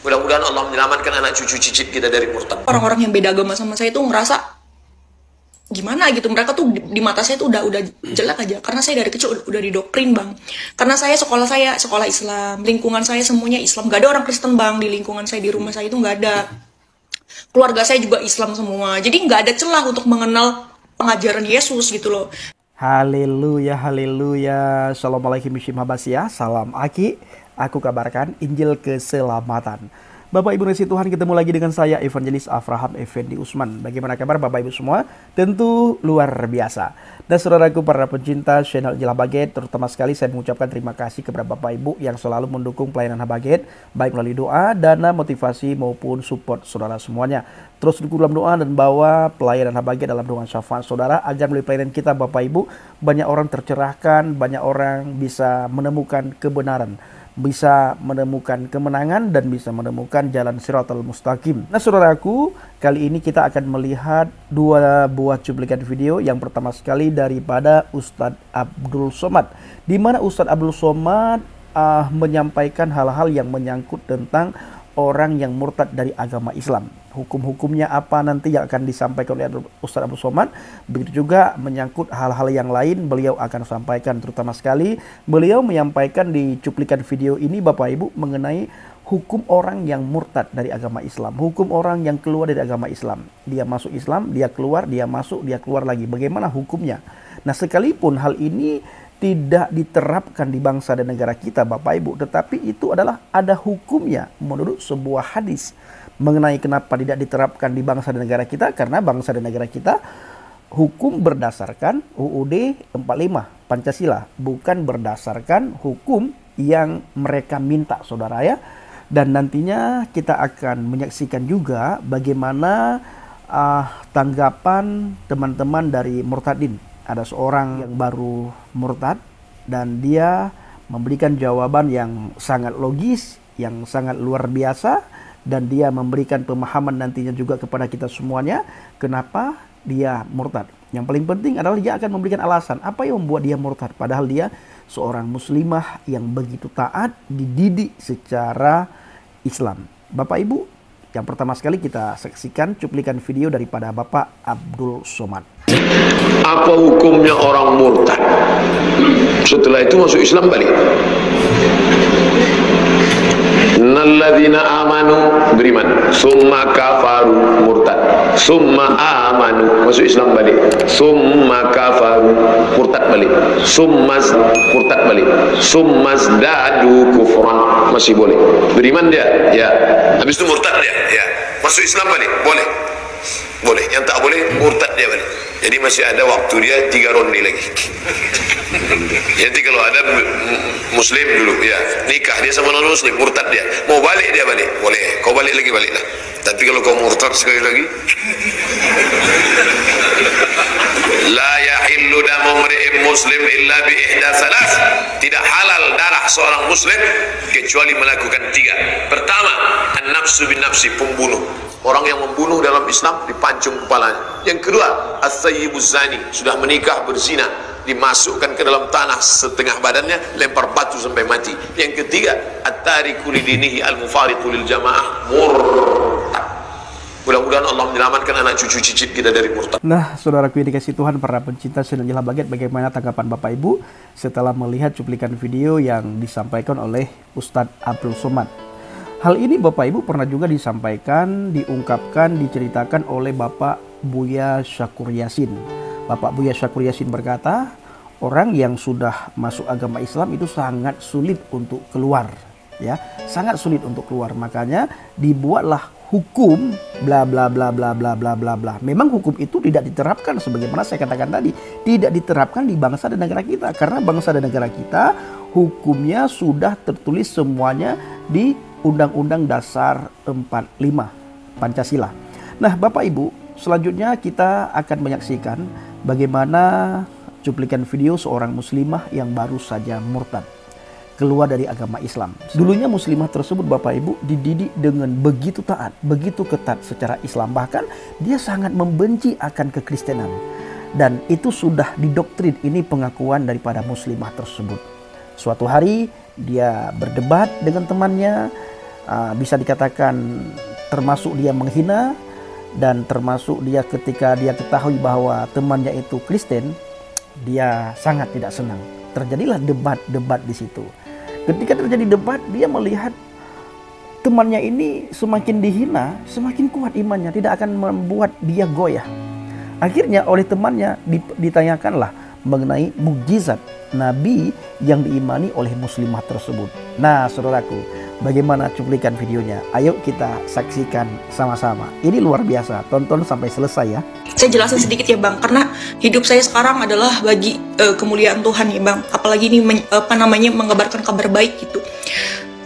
Mudah-mudahan Allah menyelamatkan anak cucu cicit kita dari murtad. Orang-orang yang beda agama sama saya itu ngerasa gimana gitu, mereka tuh di mata saya tuh udah jelek aja, karena saya dari kecil udah didoktrin bang. Karena saya sekolah Islam, lingkungan saya semuanya Islam, gak ada orang Kristen bang di lingkungan saya, di rumah saya itu nggak ada. Keluarga saya juga Islam semua, jadi nggak ada celah untuk mengenal pengajaran Yesus gitu loh. Haleluya, haleluya. Assalamualaikum warahmatullahi wabarakatuh. Salam Aki. Aku kabarkan Injil keselamatan. Bapak Ibu Resi Tuhan, ketemu lagi dengan saya Evangelis Avraham Effendi Usman. Bagaimana kabar Bapak Ibu semua? Tentu luar biasa. Dan saudaraku para pencinta channel Injil Habaget, terutama sekali saya mengucapkan terima kasih kepada Bapak Ibu yang selalu mendukung pelayanan Habaget, baik melalui doa, dana, motivasi maupun support saudara semuanya. Terus dukung dalam doa dan bawa pelayanan Habaget dalam doa syafaat saudara, agar melalui pelayanan kita Bapak Ibu banyak orang tercerahkan, banyak orang bisa menemukan kebenaran, bisa menemukan kemenangan, dan bisa menemukan jalan Shiratal Mustaqim. Nah saudaraku, kali ini kita akan melihat dua buah cuplikan video. Yang pertama sekali daripada Ustadz Abdul Somad, di mana Ustadz Abdul Somad menyampaikan hal-hal yang menyangkut tentang orang yang murtad dari agama Islam. Hukum-hukumnya apa nanti yang akan disampaikan oleh Ustadz Abdul Somad. Begitu juga menyangkut hal-hal yang lain beliau akan sampaikan. Terutama sekali beliau menyampaikan di cuplikan video ini Bapak Ibu mengenai hukum orang yang murtad dari agama Islam. Hukum orang yang keluar dari agama Islam. Dia masuk Islam, dia keluar, dia masuk, dia keluar lagi. Bagaimana hukumnya? Nah sekalipun hal ini tidak diterapkan di bangsa dan negara kita Bapak Ibu, tetapi itu adalah ada hukumnya menurut sebuah hadis mengenai kenapa tidak diterapkan di bangsa dan negara kita. Karena bangsa dan negara kita hukum berdasarkan UUD 45 Pancasila, bukan berdasarkan hukum yang mereka minta saudara ya. Dan nantinya kita akan menyaksikan juga bagaimana tanggapan teman-teman dari murtadin. Ada seorang yang baru murtad dan dia memberikan jawaban yang sangat logis, yang sangat luar biasa, dan dia memberikan pemahaman nantinya juga kepada kita semuanya kenapa dia murtad. Yang paling penting adalah dia akan memberikan alasan apa yang membuat dia murtad, padahal dia seorang muslimah yang begitu taat, dididik secara Islam. Bapak Ibu, yang pertama sekali kita saksikan cuplikan video daripada Bapak Abdul Somad. Apa hukumnya orang murtad? Setelah itu masuk Islam balik. Nalladzina amanu beriman, summa kafaru murtad, summa amanu masuk Islam balik, summa kafaru murtad balik, summa murtad balik, summa zdadu kufran masih boleh. Beriman dia, ya. Habis itu murtad dia, ya. Masuk Islam balik, boleh. Boleh. Yang tak boleh murtad dia balik. Jadi masih ada waktu dia 3 ronde lagi. Jadi kalau ada muslim dulu ya nikah dia sama non muslim, murtad dia, mau balik dia balik, boleh. Kau balik lagi baliklah. Tapi kalau kau murtad sekali lagi, la yahillu damu mri'in muslim illa bi ihda salas. Tidak halal darah seorang muslim kecuali melakukan 3. Pertama, an-nafsu bin nafsi, pembunuh. Orang yang membunuh dalam Islam dipancung kepalanya. Yang kedua, as-sayyibuz zani, sudah menikah berzina, dimasukkan ke dalam tanah setengah badannya, lempar batu sampai mati. Yang ketiga, at-tariku lidinihi al-mufariqu lil jamaah, murtad. Mudah-mudahan Allah menyelamatkan anak cucu cicit kita dari murtad. Nah, saudaraku yang dikasih Tuhan, para pencinta channel Injil Habaget, bagaimana tanggapan Bapak Ibu setelah melihat cuplikan video yang disampaikan oleh Ustadz Abdul Somad? Hal ini Bapak Ibu pernah juga disampaikan, diungkapkan, diceritakan oleh Bapak Buya Syakur Yasin. Bapak Buya Syakur Yasin berkata, orang yang sudah masuk agama Islam itu sangat sulit untuk keluar, ya, sangat sulit untuk keluar. Makanya dibuatlah hukum bla bla bla bla bla bla bla bla. Memang hukum itu tidak diterapkan sebagaimana saya katakan tadi, tidak diterapkan di bangsa dan negara kita, karena bangsa dan negara kita hukumnya sudah tertulis semuanya di Undang-Undang Dasar 45 Pancasila. Nah Bapak Ibu, selanjutnya kita akan menyaksikan bagaimana cuplikan video seorang muslimah yang baru saja murtad, keluar dari agama Islam. Dulunya muslimah tersebut Bapak Ibu dididik dengan begitu taat, begitu ketat secara Islam. Bahkan dia sangat membenci akan kekristenan. Dan itu sudah didoktrin, ini pengakuan daripada muslimah tersebut. Suatu hari dia berdebat dengan temannya, bisa dikatakan termasuk dia menghina, dan termasuk dia ketika dia ketahui bahwa temannya itu Kristen, dia sangat tidak senang. Terjadilah debat di situ. Ketika terjadi debat, dia melihat temannya ini semakin dihina, semakin kuat imannya, tidak akan membuat dia goyah. Akhirnya oleh temannya ditanyakanlah mengenai mukjizat Nabi yang diimani oleh muslimah tersebut. Nah, saudaraku, bagaimana cuplikan videonya? Ayo kita saksikan sama-sama. Ini luar biasa, tonton sampai selesai ya. Saya jelasin sedikit ya Bang, karena hidup saya sekarang adalah bagi kemuliaan Tuhan ya Bang. Apalagi ini mengabarkan kabar baik gitu.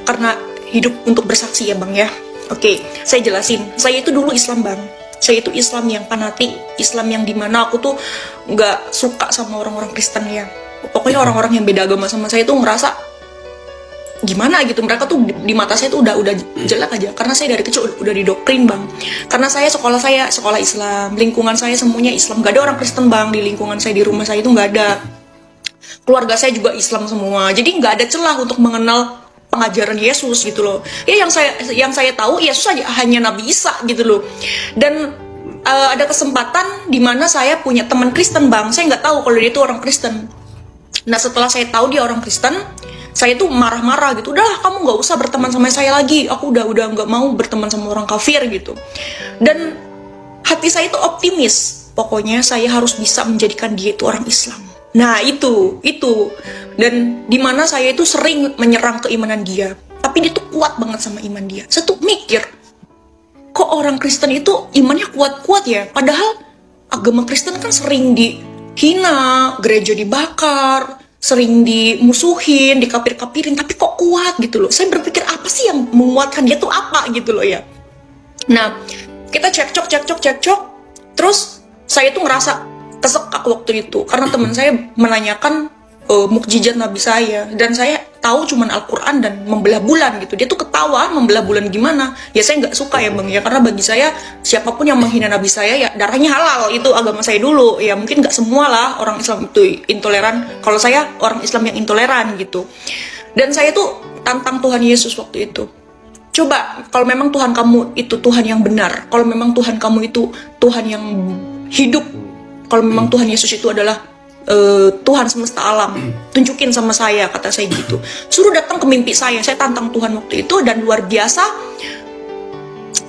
Karena hidup untuk bersaksi ya Bang ya. Oke, saya jelasin. Saya itu dulu Islam Bang. Saya itu Islam yang fanatik, Islam yang dimana aku tuh nggak suka sama orang-orang Kristen ya. Pokoknya orang-orang yang beda agama sama saya tuh ngerasa gimana gitu, mereka tuh di mata saya tuh udah jelek aja, karena saya dari kecil udah didoktrin Bang. Karena saya sekolah Islam, lingkungan saya semuanya Islam, gak ada orang Kristen Bang di lingkungan saya, di rumah saya itu nggak ada. Keluarga saya juga Islam semua, jadi nggak ada celah untuk mengenal pengajaran Yesus gitu loh. Ya yang saya tahu Yesus hanya Nabi Isa gitu loh. Dan ada kesempatan di mana saya punya teman Kristen Bang. Saya nggak tahu kalau dia itu orang Kristen. Nah setelah saya tahu dia orang Kristen, saya tuh marah-marah gitu. Udah kamu nggak usah berteman sama saya lagi. Aku udah nggak mau berteman sama orang kafir gitu. Dan hati saya itu optimis. Pokoknya saya harus bisa menjadikan dia itu orang Islam. Nah itu dan dimana saya itu sering menyerang keimanan dia, tapi dia tuh kuat banget sama iman dia. Saya tuh mikir, kok orang Kristen itu imannya kuat-kuat ya, padahal agama Kristen kan sering dihina, gereja dibakar, sering dimusuhin, dikapir-kapirin, tapi kok kuat gitu loh. Saya berpikir apa sih yang menguatkan dia tuh apa gitu loh ya. Nah kita cekcok, terus saya tuh ngerasa kesekak waktu itu karena teman saya menanyakan mukjizat Nabi saya, dan saya tahu cuman Al-Quran dan membelah bulan gitu. Dia tuh ketawa, membelah bulan gimana ya, saya nggak suka ya Bang ya, karena bagi saya siapapun yang menghina Nabi saya ya darahnya halal, itu agama saya dulu ya. Mungkin nggak semua lah orang Islam itu intoleran, kalau saya orang Islam yang intoleran gitu. Dan saya tuh tantang Tuhan Yesus waktu itu, coba kalau memang Tuhan kamu itu Tuhan yang benar, kalau memang Tuhan kamu itu Tuhan yang hidup, kalau memang Tuhan Yesus itu adalah Tuhan semesta alam, tunjukin sama saya, kata saya gitu. Suruh datang ke mimpi saya tantang Tuhan waktu itu, dan luar biasa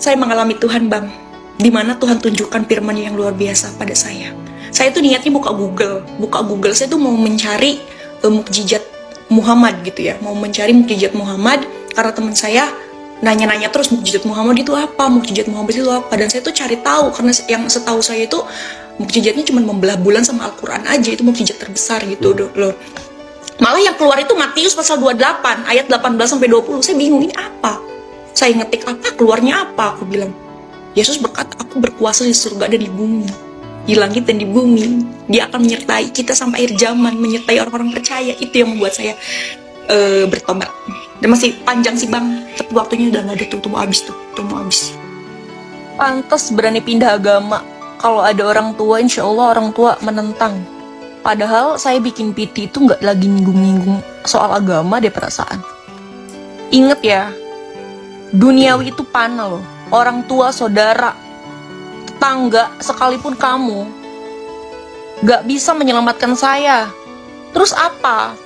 saya mengalami Tuhan Bang, dimana Tuhan tunjukkan firman yang luar biasa pada saya. Saya tuh niatnya buka Google, saya tuh mau mencari mukjizat Muhammad gitu ya, mau mencari mukjizat Muhammad, karena teman saya nanya-nanya terus mukjizat Muhammad itu apa, dan saya tuh cari tahu, karena yang setahu saya itu mukjizatnya cuma membelah bulan sama Al-Quran aja, itu mukjizat terbesar gitu loh. Malah yang keluar itu Matius pasal 28 ayat 18-20. Saya bingung ini apa, saya ngetik apa, keluarnya apa. Aku bilang, Yesus berkata, aku berkuasa di surga dan di bumi, di langit dan di bumi. Dia akan menyertai kita sampai akhir zaman, menyertai orang-orang percaya. Itu yang membuat saya bertobat. Dan masih panjang sih Bang, tapi waktunya udah gak ada tuh mau habis. Pantes berani pindah agama. Kalau ada orang tua, insya Allah orang tua menentang. Padahal saya bikin PT itu nggak lagi nyinggung-nyinggung soal agama deh, perasaan. Ingat ya, duniawi itu panah loh. Orang tua, saudara, tetangga, sekalipun kamu nggak bisa menyelamatkan saya. Terus apa?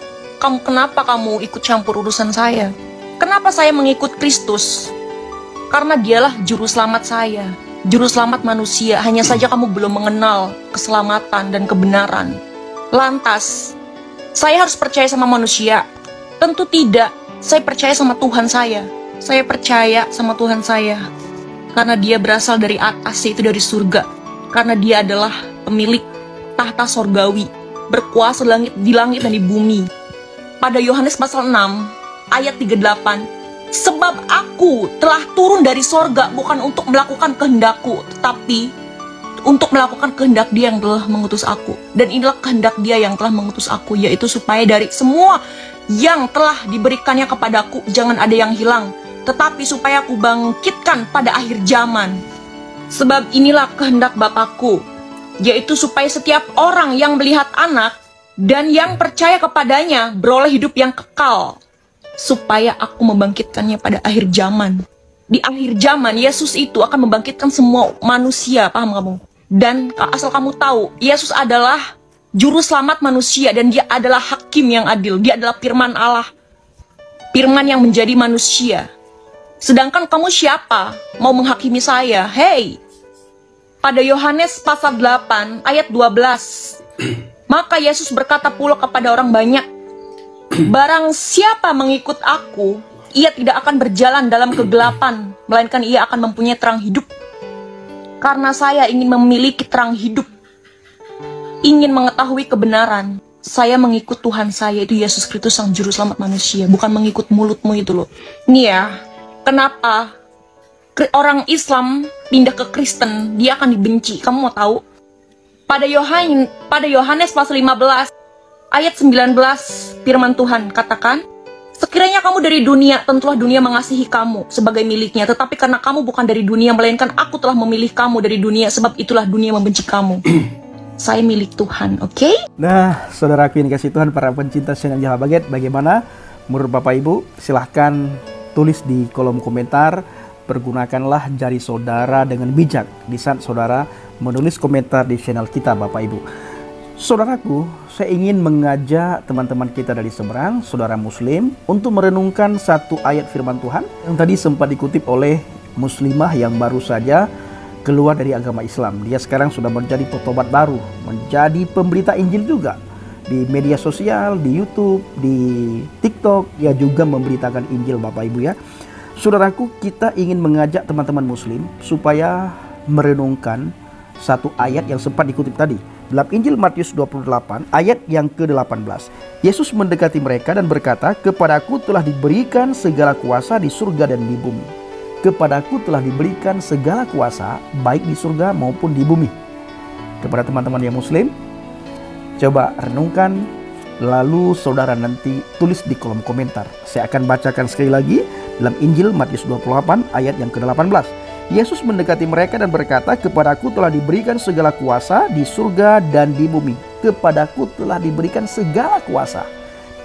Kenapa kamu ikut campur urusan saya? Kenapa saya mengikut Kristus? Karena dialah juru selamat saya, juru selamat manusia. Hanya saja kamu belum mengenal keselamatan dan kebenaran. Lantas, saya harus percaya sama manusia? Tentu tidak. Saya percaya sama Tuhan saya. Saya percaya sama Tuhan saya, karena dia berasal dari atas, yaitu dari surga. Karena dia adalah pemilik tahta sorgawi, berkuasa di langit dan di bumi. Pada Yohanes pasal 6 ayat 38, sebab aku telah turun dari sorga bukan untuk melakukan kehendakku, tetapi untuk melakukan kehendak dia yang telah mengutus aku. Dan inilah kehendak dia yang telah mengutus aku, yaitu supaya dari semua yang telah diberikannya kepadaku jangan ada yang hilang, tetapi supaya aku bangkitkan pada akhir zaman. Sebab inilah kehendak Bapakku, yaitu supaya setiap orang yang melihat anak dan yang percaya kepadanya beroleh hidup yang kekal. supaya aku membangkitkannya pada akhir zaman. Di akhir zaman, Yesus itu akan membangkitkan semua manusia, paham kamu? Dan asal kamu tahu, Yesus adalah juru selamat manusia dan dia adalah hakim yang adil. Dia adalah firman Allah. Firman yang menjadi manusia. Sedangkan kamu siapa? Mau menghakimi saya? Hey! Pada Yohanes pasal 8 ayat 12. Maka Yesus berkata pula kepada orang banyak, barang siapa mengikut aku, ia tidak akan berjalan dalam kegelapan, melainkan ia akan mempunyai terang hidup. Karena saya ingin memiliki terang hidup, ingin mengetahui kebenaran, saya mengikut Tuhan saya, itu Yesus Kristus sang juru selamat manusia, bukan mengikut mulutmu itu loh. Nih ya, kenapa orang Islam pindah ke Kristen, dia akan dibenci. Kamu mau tahu? Pada Yohanes pasal 15 ayat 19, firman Tuhan katakan, sekiranya kamu dari dunia, tentulah dunia mengasihi kamu sebagai miliknya. Tetapi karena kamu bukan dari dunia, melainkan aku telah memilih kamu dari dunia, sebab itulah dunia membenci kamu. Saya milik Tuhan, oke? Nah, saudaraku yang dikasih Tuhan, para pencinta channel Jaha Baget, bagaimana menurut Bapak Ibu? Silahkan tulis di kolom komentar. Pergunakanlah jari saudara dengan bijak di saat saudara menulis komentar di channel kita, Bapak Ibu. Saudaraku, saya ingin mengajak teman-teman kita dari seberang, saudara muslim, untuk merenungkan satu ayat firman Tuhan yang tadi sempat dikutip oleh muslimah yang baru saja keluar dari agama Islam. Dia sekarang sudah menjadi petobat baru, menjadi pemberita Injil juga. Di media sosial, di YouTube, di TikTok, dia juga memberitakan Injil, Bapak Ibu ya. Saudaraku, kita ingin mengajak teman-teman muslim supaya merenungkan satu ayat yang sempat dikutip tadi. Dalam Injil Matius 28 ayat yang ke-18. Yesus mendekati mereka dan berkata, kepadaku telah diberikan segala kuasa di surga dan di bumi. Kepadaku telah diberikan segala kuasa baik di surga maupun di bumi. Kepada teman-teman yang muslim, coba renungkan, lalu saudara nanti tulis di kolom komentar. Saya akan bacakan sekali lagi dalam Injil Matius 28 ayat yang ke-18. Yesus mendekati mereka dan berkata, kepadaku telah diberikan segala kuasa di surga dan di bumi. Kepadaku telah diberikan segala kuasa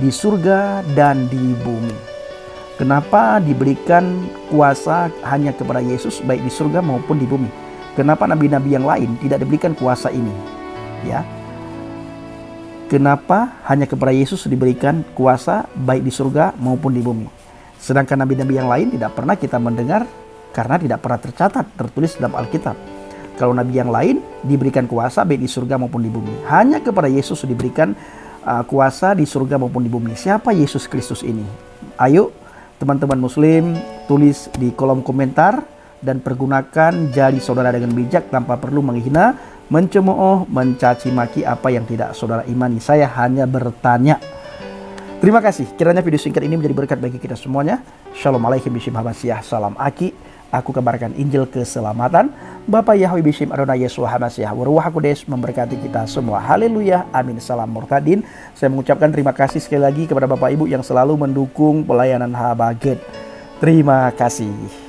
di surga dan di bumi. Kenapa diberikan kuasa hanya kepada Yesus, baik di surga maupun di bumi? Kenapa nabi-nabi yang lain tidak diberikan kuasa ini? Ya. Kenapa hanya kepada Yesus diberikan kuasa baik di surga maupun di bumi? Sedangkan nabi-nabi yang lain tidak pernah kita mendengar karena tidak pernah tercatat, tertulis dalam Alkitab. Kalau nabi yang lain diberikan kuasa baik di surga maupun di bumi. Hanya kepada Yesus diberikan kuasa di surga maupun di bumi. Siapa Yesus Kristus ini? Ayo teman-teman muslim, tulis di kolom komentar dan pergunakan jari saudara dengan bijak tanpa perlu menghina, mencemooh, mencaci maki apa yang tidak saudara imani. Saya hanya bertanya. Terima kasih. Kiranya video singkat ini menjadi berkat bagi kita semuanya. Shalom alaikum bishim habasiyah. Salam aki. Aku kabarkan Injil keselamatan. Bapak Yahweh bishim Adonai Yeshua Hamasiyah. Waruah Kudus memberkati kita semua. Haleluya. Amin. Salam murtadin. Saya mengucapkan terima kasih sekali lagi kepada Bapak Ibu yang selalu mendukung pelayanan Habaget. Terima kasih.